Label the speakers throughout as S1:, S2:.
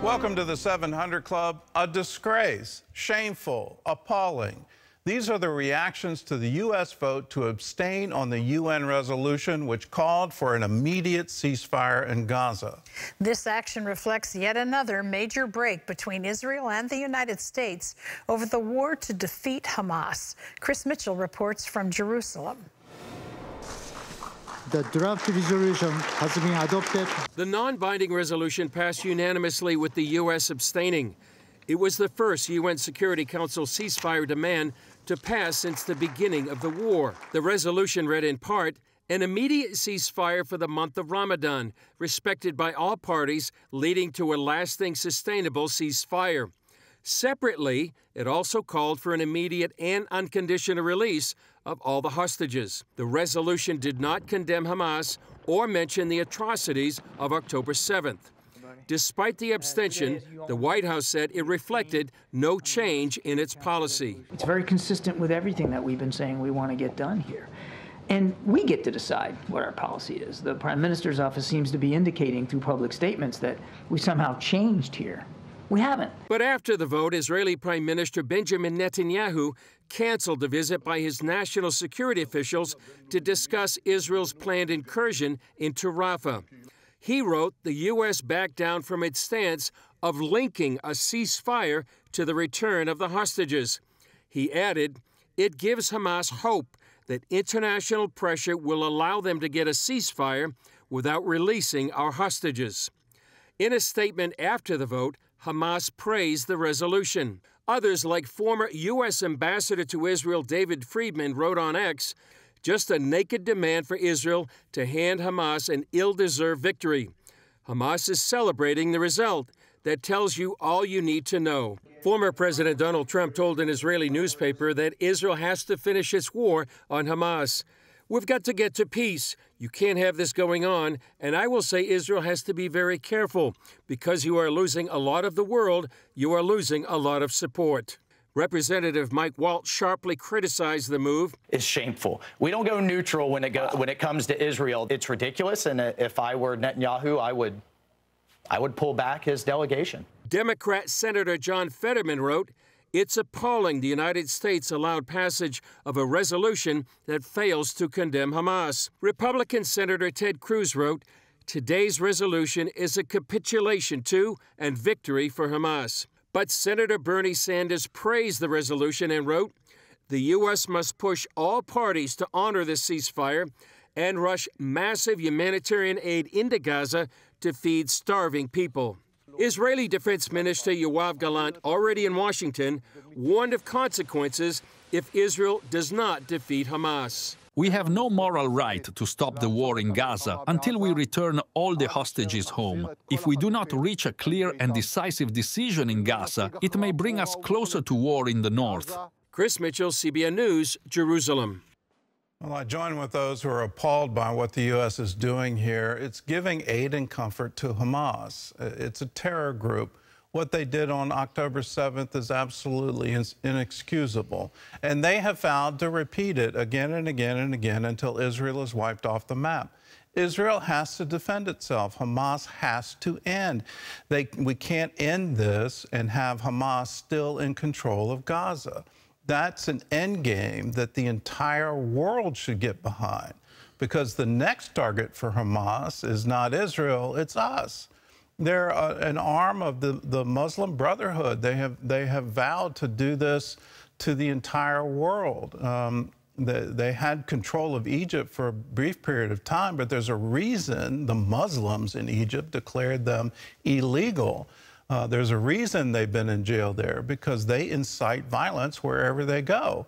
S1: Welcome to the 700 Club. A disgrace, shameful, appalling. These are the reactions to the U.S. vote to abstain on the UN resolution which called for an immediate ceasefire in Gaza.
S2: This action reflects yet another major break between Israel and the United States over the war to defeat Hamas. Chris Mitchell reports from Jerusalem.
S3: The draft resolution has been adopted.
S4: The non-binding resolution passed unanimously with the U.S. abstaining. It was the first UN Security Council ceasefire demand to pass since the beginning of the war. The resolution read in part, an immediate ceasefire for the month of Ramadan, respected by all parties, leading to a lasting, sustainable ceasefire. Separately, it also called for an immediate and unconditional release of all the hostages. The resolution did not condemn Hamas or mention the atrocities of October 7th. Despite the abstention, the White House said it reflected no change in its policy.
S5: It's very consistent with everything that we've been saying we want to get done here. And we get to decide what our policy is. The Prime Minister's office seems to be indicating through public statements that we somehow changed here. We haven't.
S4: But after the vote, Israeli Prime Minister Benjamin Netanyahu canceled the visit by his national security officials to discuss Israel's planned incursion into Rafah. He wrote the U.S. backed down from its stance of linking a ceasefire to the return of the hostages. He added, it gives Hamas hope that international pressure will allow them to get a ceasefire without releasing our hostages. In a statement after the vote, Hamas praised the resolution. Others, like former U.S. Ambassador to Israel David Friedman, wrote on X, just a naked demand for Israel to hand Hamas an ill-deserved victory. Hamas is celebrating the result. That tells you all you need to know. Former President Donald Trump told an Israeli newspaper that Israel has to finish its war on Hamas. We've got to get to peace. You can't have this going on. And I will say Israel has to be very careful. Because you are losing a lot of the world, you are losing a lot of support. Representative Mike Waltz sharply criticized the move.
S6: It's shameful. We don't go neutral when it comes to Israel. It's ridiculous. And if I were Netanyahu, I would pull back his delegation.
S4: Democrat Senator John Fetterman wrote, it's appalling the United States allowed passage of a resolution that fails to condemn Hamas. Republican Senator Ted Cruz wrote, today's resolution is a capitulation to and victory for Hamas. But Senator Bernie Sanders praised the resolution and wrote, the U.S. must push all parties to honor the ceasefire and rush massive humanitarian aid into Gaza to feed starving people. Israeli Defense Minister Yoav Gallant, already in Washington, warned of consequences if Israel does not defeat Hamas.
S7: We have no moral right to stop the war in Gaza until we return all the hostages home. If we do not reach a clear and decisive decision in Gaza, it may bring us closer to war in the north.
S4: Chris Mitchell, CBN News, Jerusalem.
S1: Well, I join with those who are appalled by what the U.S. is doing here. It's giving aid and comfort to Hamas. It's a terror group. What they did on October 7th is absolutely inexcusable. And they have vowed to repeat it again and again and again until Israel is wiped off the map. Israel has to defend itself. Hamas has to end. We can't end this and have Hamas still in control of Gaza. That's an end game that the entire world should get behind, because the next target for Hamas is not Israel, it's us. They're an arm of the Muslim Brotherhood. They have vowed to do this to the entire world. They had control of Egypt for a brief period of time, but there's a reason the Muslims in Egypt declared them illegal. There's a reason they've been in jail there, because they incite violence wherever they go.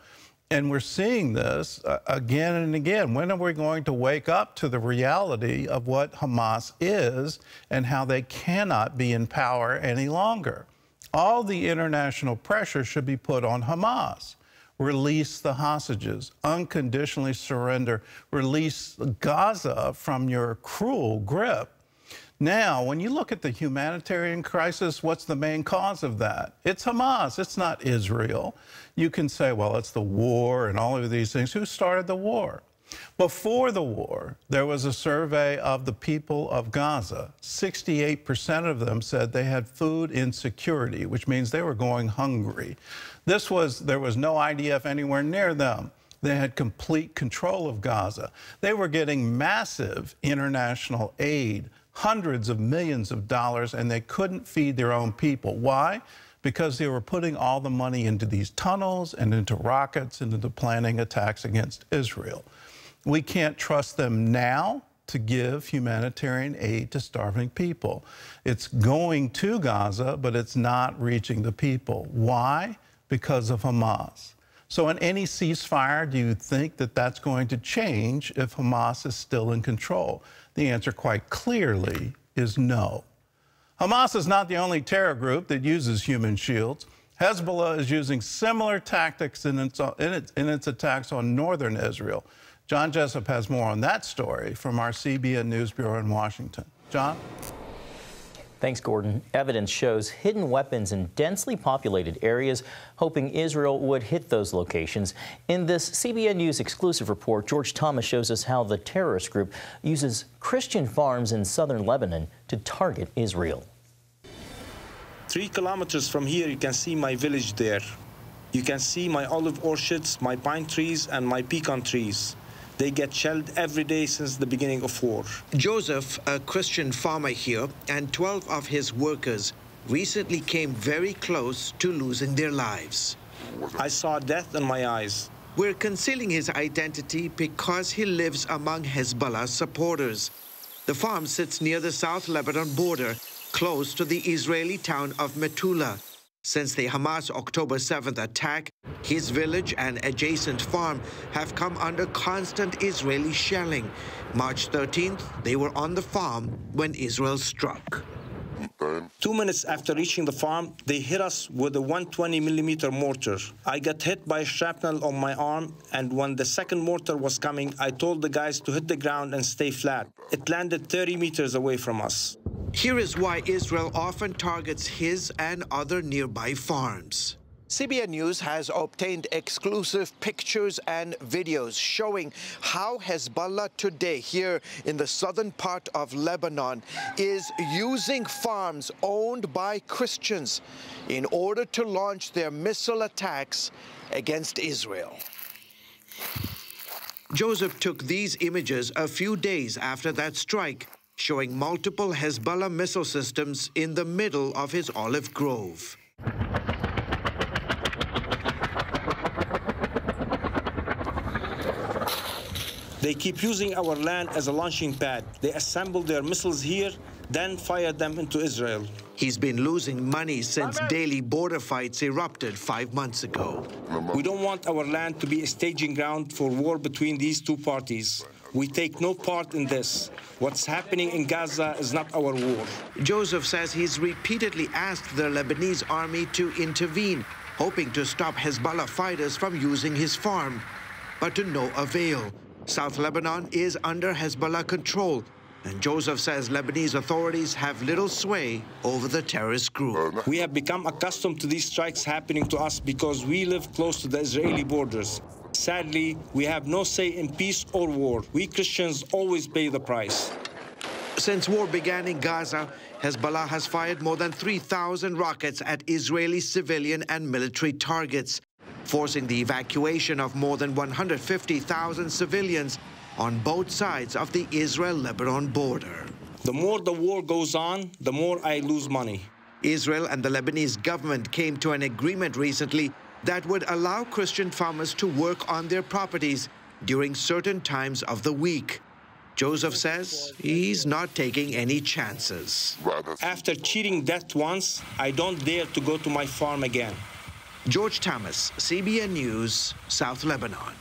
S1: And we're seeing this again and again. When are we going to wake up to the reality of what Hamas is and how they cannot be in power any longer? All the international pressure should be put on Hamas. Release the hostages, unconditionally surrender, release Gaza from your cruel grip. Now, when you look at the humanitarian crisis, what's the main cause of that? It's Hamas. It's not Israel. You can say, well, it's the war and all of these things. Who started the war? Before the war, there was a survey of the people of Gaza. 68% of them said they had food insecurity, which means they were going hungry. There was no IDF anywhere near them. They had complete control of Gaza. They were getting massive international aid, hundreds of millions of dollars, and they couldn't feed their own people. Why? Because they were putting all the money into these tunnels and into rockets and into planning attacks against Israel. We can't trust them now to give humanitarian aid to starving people. It's going to Gaza, but it's not reaching the people. Why? Because of Hamas. So in any ceasefire, do you think that that's going to change if Hamas is still in control? The answer quite clearly is no. Hamas is not the only terror group that uses human shields. Hezbollah is using similar tactics in its attacks on northern Israel. John Jessup has more on that story from our CBN News Bureau in Washington. John?
S8: Thanks, Gordon. Evidence shows hidden weapons in densely populated areas, hoping Israel would hit those locations. In this CBN News exclusive report, George Thomas shows us how the terrorist group uses Christian farms in southern Lebanon to target Israel.
S9: 3 kilometers from here, you can see my village there. You can see my olive orchards, my pine trees, and my pecan trees. They get shelled every day since the beginning of war.
S10: Joseph, a Christian farmer here, and 12 of his workers recently came very close to losing their lives.
S9: I saw death in my eyes.
S10: We're concealing his identity because he lives among Hezbollah supporters. The farm sits near the South Lebanon border, close to the Israeli town of Metula. Since the Hamas October 7th attack, his village and adjacent farm have come under constant Israeli shelling. March 13th, they were on the farm when Israel struck.
S9: 2 minutes after reaching the farm, they hit us with a 120mm mortar. I got hit by shrapnel on my arm, and when the second mortar was coming, I told the guys to hit the ground and stay flat. It landed 30 meters away from us.
S10: Here is why Israel often targets his and other nearby farms. CBN News has obtained exclusive pictures and videos showing how Hezbollah today here in the southern part of Lebanon is using farms owned by Christians in order to launch their missile attacks against Israel. Joseph took these images a few days after that strike, showing multiple Hezbollah missile systems in the middle of his olive grove.
S9: They keep using our land as a launching pad. They assemble their missiles here, then fire them into Israel.
S10: He's been losing money since daily border fights erupted 5 months ago.
S9: We don't want our land to be a staging ground for war between these two parties. We take no part in this. What's happening in Gaza is not our war.
S10: Joseph says he's repeatedly asked the Lebanese army to intervene, hoping to stop Hezbollah fighters from using his farm, but to no avail. South Lebanon is under Hezbollah control, and Joseph says Lebanese authorities have little sway over the terrorist group.
S9: We have become accustomed to these strikes happening to us because we live close to the Israeli borders. Sadly, we have no say in peace or war. We Christians always pay the price.
S10: Since war began in Gaza, Hezbollah has fired more than 3,000 rockets at Israeli civilian and military targets, forcing the evacuation of more than 150,000 civilians on both sides of the Israel-Lebanon border.
S9: The more the war goes on, the more I lose money.
S10: Israel and the Lebanese government came to an agreement recently that would allow Christian farmers to work on their properties during certain times of the week. Joseph says he's not taking any chances.
S9: After cheating death once, I don't dare to go to my farm again.
S10: George Thomas, CBN News, South Lebanon.